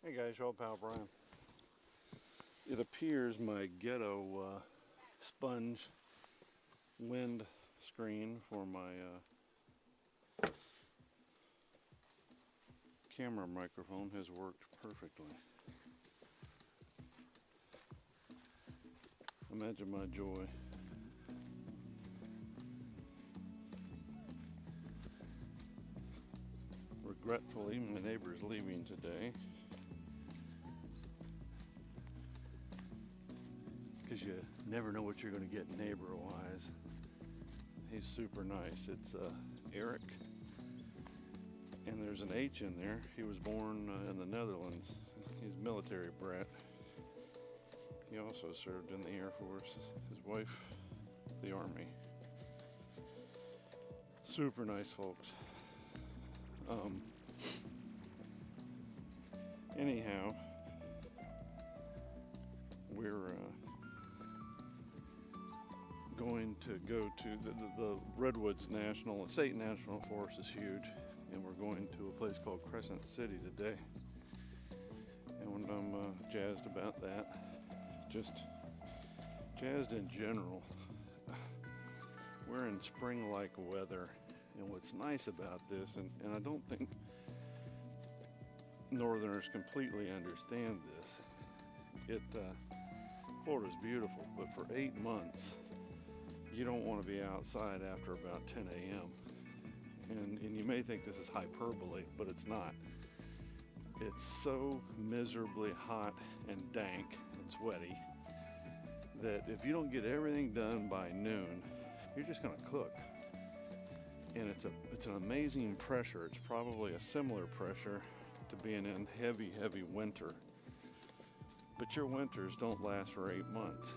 Hey guys, your old pal Brian. It appears my ghetto sponge wind screen for my camera microphone has worked perfectly. Imagine my joy. Regretfully, my neighbor's leaving today because you never know what you're going to get neighbor-wise. He's super nice. It's Eric, and there's an H in there. He was born in the Netherlands. He's a military brat. He also served in the Air Force. His wife, the Army. Super nice folks. Anyhow, we're going to go to the Redwoods State National Forest is huge, and we're going to a place called Crescent City today. And I'm jazzed about that. Just jazzed in general. We're in spring-like weather, and what's nice about this, and I don't think Northerners completely understand this. Florida's beautiful, but for 8 months, you don't want to be outside after about 10 a.m. And you may think this is hyperbole, but it's not. It's so miserably hot and dank and sweaty that if you don't get everything done by noon, you're just going to cook. And it's an amazing pressure. It's probably a similar pressure to being in heavy winter. But your winters don't last for 8 months.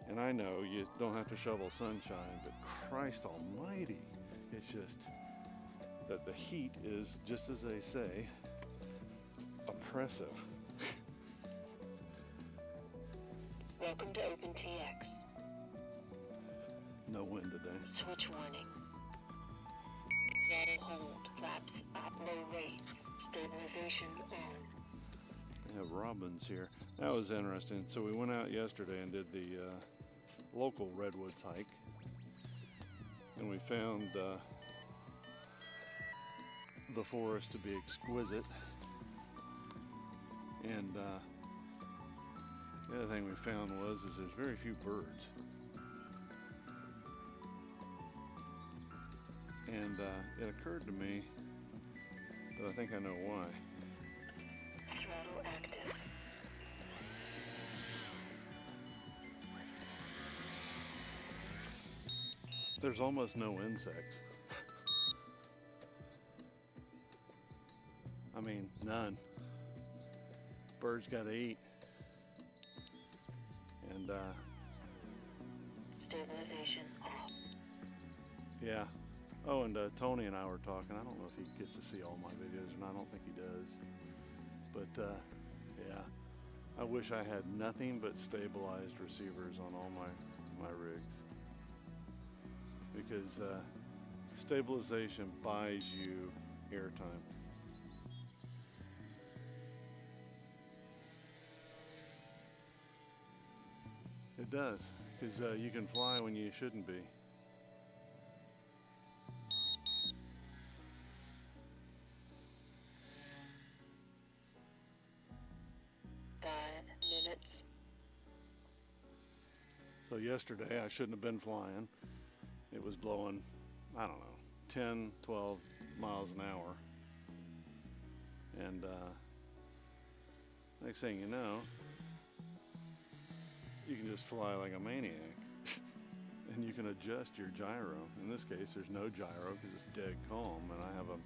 And I know you don't have to shovel sunshine, but Christ almighty, it's just that the heat is, just as they say, oppressive. Welcome to OpenTX. No wind today. Switch warning. Throttle hold. Flaps at low rates. Stabilization on. We have robins here. That was interesting. So we went out yesterday and did the local redwoods hike, and we found the forest to be exquisite. And the other thing we found is there's very few birds. And it occurred to me that I think I know why. Throttle active. There's almost no insects. I mean, none. Birds gotta eat. And Stabilization off. yeah. Oh, and Tony and I were talking. I don't know if he gets to see all my videos or not. I don't think he does. But yeah, I wish I had nothing but stabilized receivers on all my rigs, because stabilization buys you airtime. It does, because you can fly when you shouldn't be. Minutes. So yesterday I shouldn't have been flying. It was blowing, I don't know, 10, 12 miles an hour. And next thing you know, you can just fly like a maniac. And you can adjust your gyro. In this case, there's no gyro because it's dead calm. And I have a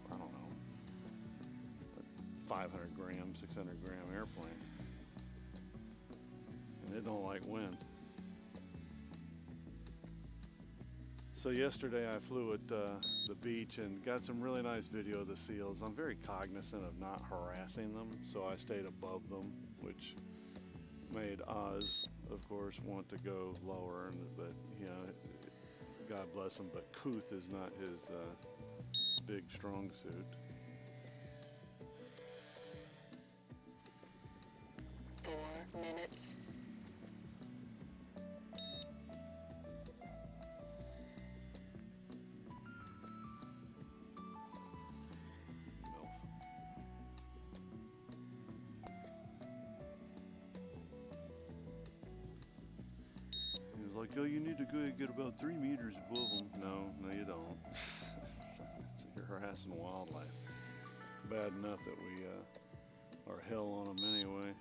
500 gram, 600 gram airplane. And it don't like wind. So yesterday I flew at the beach and got some really nice video of the seals. I'm very cognizant of not harassing them, so I stayed above them, which made Oz, of course, want to go lower. But you know, God bless him, but couth is not his big strong suit. 4 minutes. He was like, oh, you need to go get about 3 meters above them. No, you don't. You're harassing wildlife. Bad enough that we are hell on them anyway.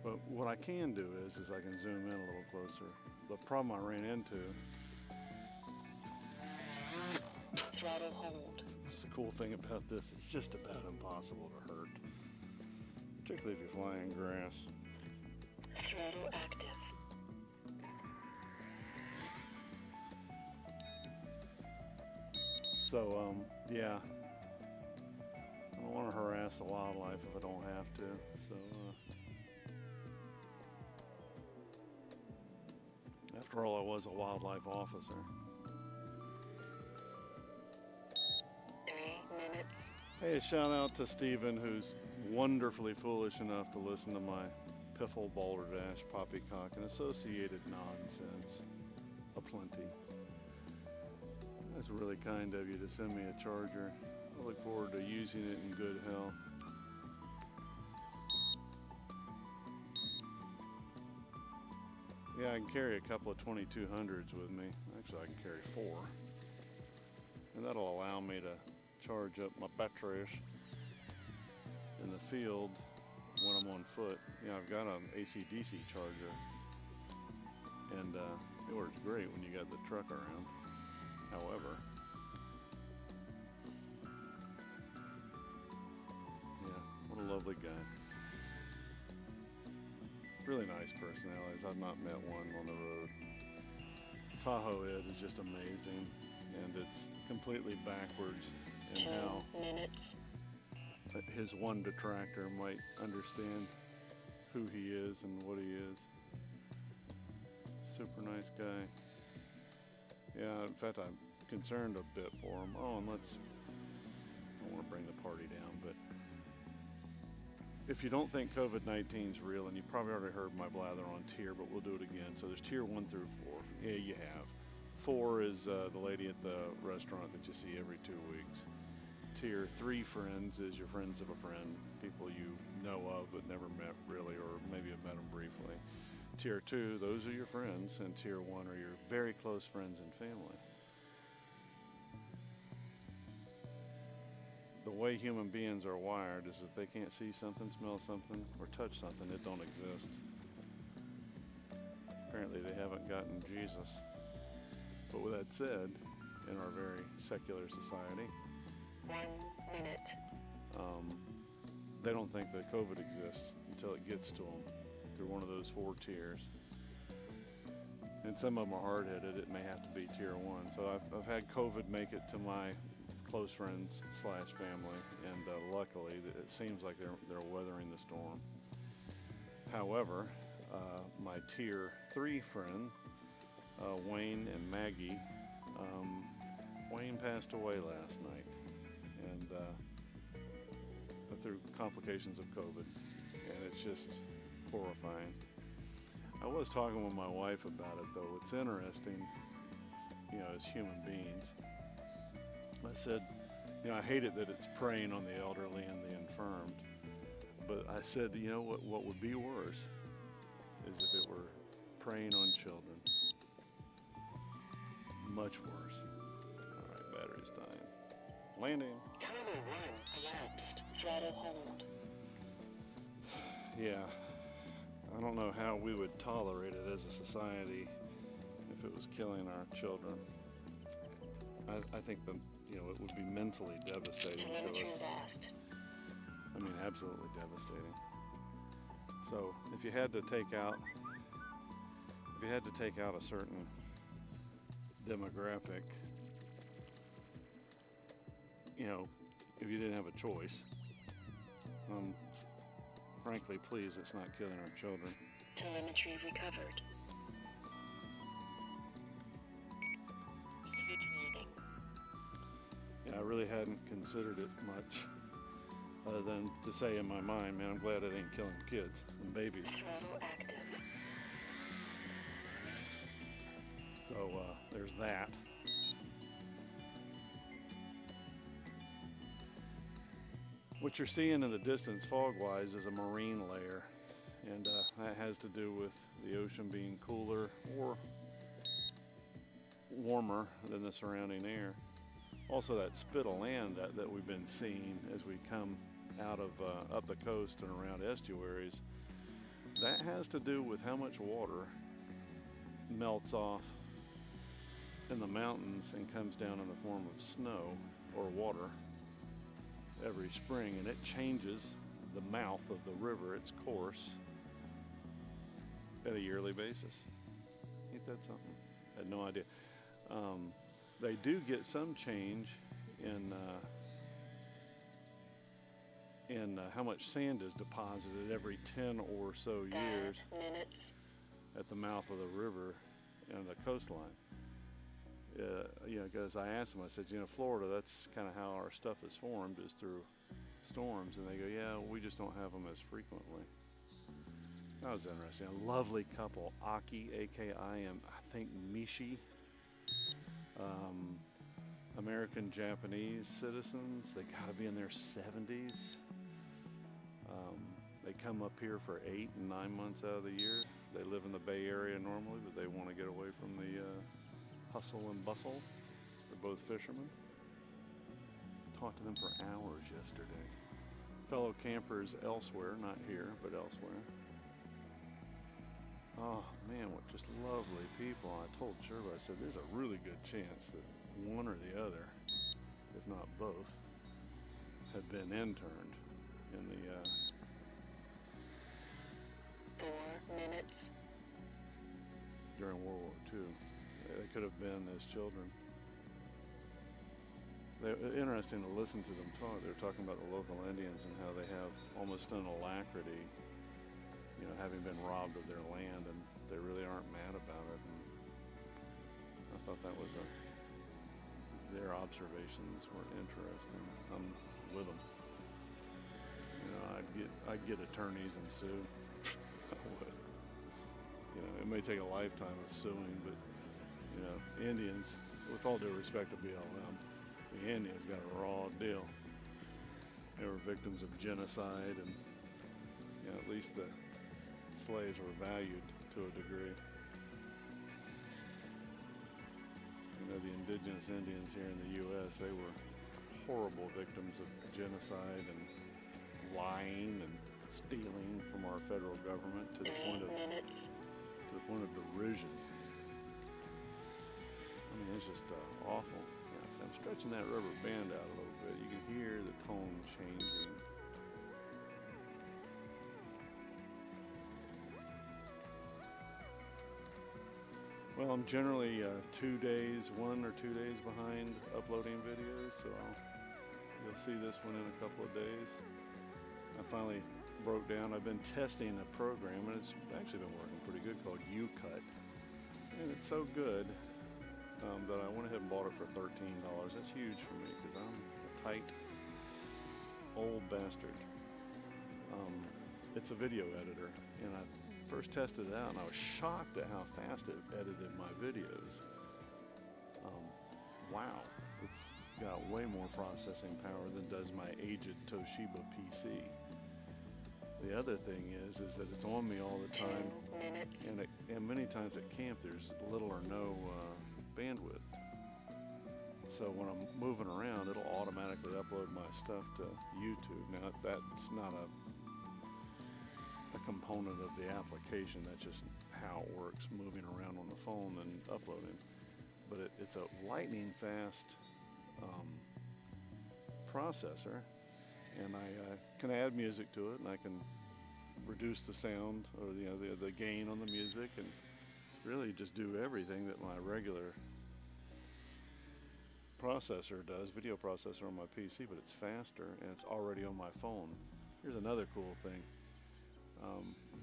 But what I can do is I can zoom in a little closer. The problem I ran into. Throttle hold. That's the cool thing about this. It's just about impossible to hurt, particularly if you're flying grass. Throttle active. So, yeah. I don't want to harass the wildlife if I don't have to. So, after all, I was a wildlife officer. 3 minutes. Hey, shout out to Stephen, who's wonderfully foolish enough to listen to my piffle, balderdash, poppycock, and associated nonsense aplenty. That's really kind of you to send me a charger. I look forward to using it in good health. Yeah, I can carry a couple of 2200s with me. Actually, I can carry 4. And that'll allow me to charge up my batteries in the field when I'm on foot. You know, I've got an AC/DC charger, and it works great when you got the truck around. However, yeah, what a lovely guy. Really nice personalities. I've not met one on the road. Tahoe Ed is just amazing, and it's completely backwards in 2 how minutes. his one detractor might understand who he is and what he is. Super nice guy. Yeah, in fact, I'm concerned a bit for him. Oh, and I don't want to bring the party down, but if you don't think COVID-19 is real, and you probably already heard my blather on tier, but we'll do it again. So there's tier 1 through 4. Yeah, you have. 4 is the lady at the restaurant that you see every 2 weeks. Tier 3 friends is your friends of a friend, people you know of but never met really, or maybe have met them briefly. Tier 2, those are your friends, and Tier 1 are your very close friends and family. The way human beings are wired is if they can't see something, smell something, or touch something, it don't exist. Apparently they haven't gotten Jesus. But with that said, in our very secular society, 1 minute. they don't think that COVID exists until it gets to them through one of those 4 tiers. And some of them are hard-headed. It may have to be tier 1. So I've had COVID make it to my close friends / family, and luckily it seems like they're weathering the storm. However, my tier 3 friend, Wayne and Maggie, Wayne passed away last night, and through complications of COVID, and it's just horrifying. I was talking with my wife about it, though. It's interesting, you know, as human beings. I said, you know, I hate it that it's preying on the elderly and the infirmed, but I said, you know, what would be worse is if it were preying on children. Much worse. All right, battery's dying. Landing. Timer 1 elapsed. Throttle hold. Yeah. I don't know how we would tolerate it as a society if it was killing our children. I think that, you know, it would be mentally devastating to Telemetry us. lost. I mean, absolutely devastating. So if you had to take out a certain demographic, you know, if you didn't have a choice, frankly, please, it's not killing our children. Telemetry recovered. Switch reading. Yeah, I really hadn't considered it much. other than to say in my mind, man, I'm glad it ain't killing kids and babies. Throttle active. So there's that. What you're seeing in the distance fog-wise is a marine layer, and that has to do with the ocean being cooler or warmer than the surrounding air. Also, that spit of land that we've been seeing as we come out of up the coast and around estuaries, that has to do with how much water melts off in the mountains and comes down in the form of snow or water every spring, and it changes the mouth of the river, its course, at a yearly basis. Ain't that something? I had no idea. They do get some change in how much sand is deposited every 10 or so years at the mouth of the river and the coastline. You know, because I asked them, I said, you know, Florida, that's kind of how our stuff is formed, is through storms. And they go, yeah, we just don't have them as frequently. That was interesting. A lovely couple, Aki, A-K-I-M, I think Mishi, American Japanese citizens. They gotta be in their 70s. They come up here for 8 and 9 months out of the year. They live in the Bay Area normally, but they want to get away from the hustle and bustle. They're both fishermen. Talked to them for hours yesterday. Fellow campers elsewhere, not here, but elsewhere. Oh man, what just lovely people. I told Sherba, I said, there's a really good chance that one or the other, if not both, had been interned in the 4 minutes. during World War II. They could have been as children. They're interesting to listen to them talk. They're talking about the local Indians and how they have almost an alacrity, you know, having been robbed of their land, and they really aren't mad about it. And I thought that was their observations were interesting. I'm with them. You know, I'd get attorneys and sue. I would. You know, it may take a lifetime of suing, but you know, Indians, with all due respect to BLM, the Indians got a raw deal. They were victims of genocide, and you know, at least the slaves were valued to a degree. You know, the indigenous Indians here in the U.S., they were horrible victims of genocide and lying and stealing from our federal government to the point of derision. I mean, it's just awful. Yeah, so I'm stretching that rubber band out a little bit. You can hear the tone changing. Well, I'm generally 1 or 2 days behind uploading videos, so you'll see this one in a couple of days. I finally broke down. I've been testing a program, and it's actually been working pretty good, called EDGE32, and it's so good that I went ahead and bought it for $13. That's huge for me because I'm a tight old bastard. It's a video editor, and I first tested it out, and I was shocked at how fast it edited my videos. Wow, it's got way more processing power than does my aged Toshiba PC. The other thing is that it's on me all the time, and many times at camp there's little or no bandwidth. So when I'm moving around, it'll automatically upload my stuff to YouTube. Now that's not a component of the application, that's just how it works, moving around on the phone and uploading. But it's a lightning fast processor, and I can add music to it, and I can reduce the sound or the gain on the music, and really just do everything that my regular processor does, video processor on my PC, but it's faster and it's already on my phone. Here's another cool thing.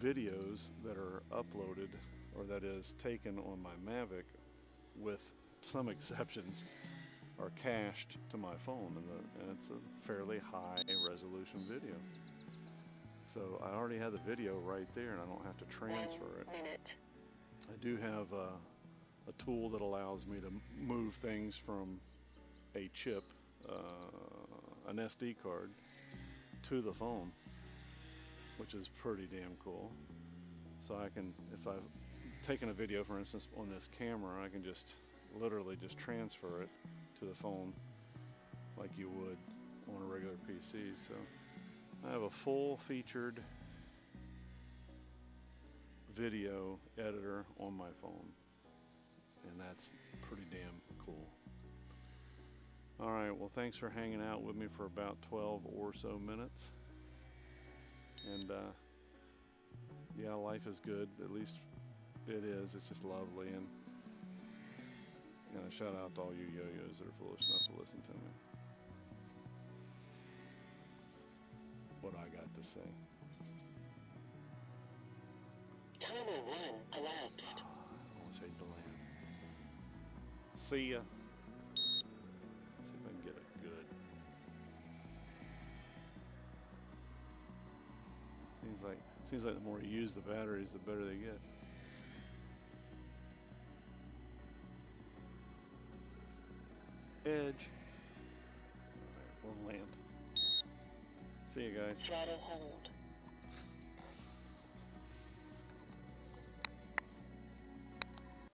Videos that are uploaded, or that is taken on my Mavic, with some exceptions, are cached to my phone, and it's a fairly high resolution video. So I already have the video right there and I don't have to transfer it. 1 minute. I do have a tool that allows me to move things from a chip, an SD card, to the phone, which is pretty damn cool. So I can, if I've taken a video, for instance, on this camera, I can just literally just transfer it to the phone like you would on a regular PC. So I have a full-featured video editor on my phone, and that's pretty damn cool. All right, well, thanks for hanging out with me for about 12 or so minutes. And yeah, life is good, at least it is. It's just lovely. And a shout out to all you yo-yos that are foolish enough to listen to me. What I got to say. Timer 1 elapsed. I almost hate the land. See ya. See if I can get it good. Seems like the more you use the batteries, the better they get. Edge. Alright, we'll land. See you guys. Throttle hold.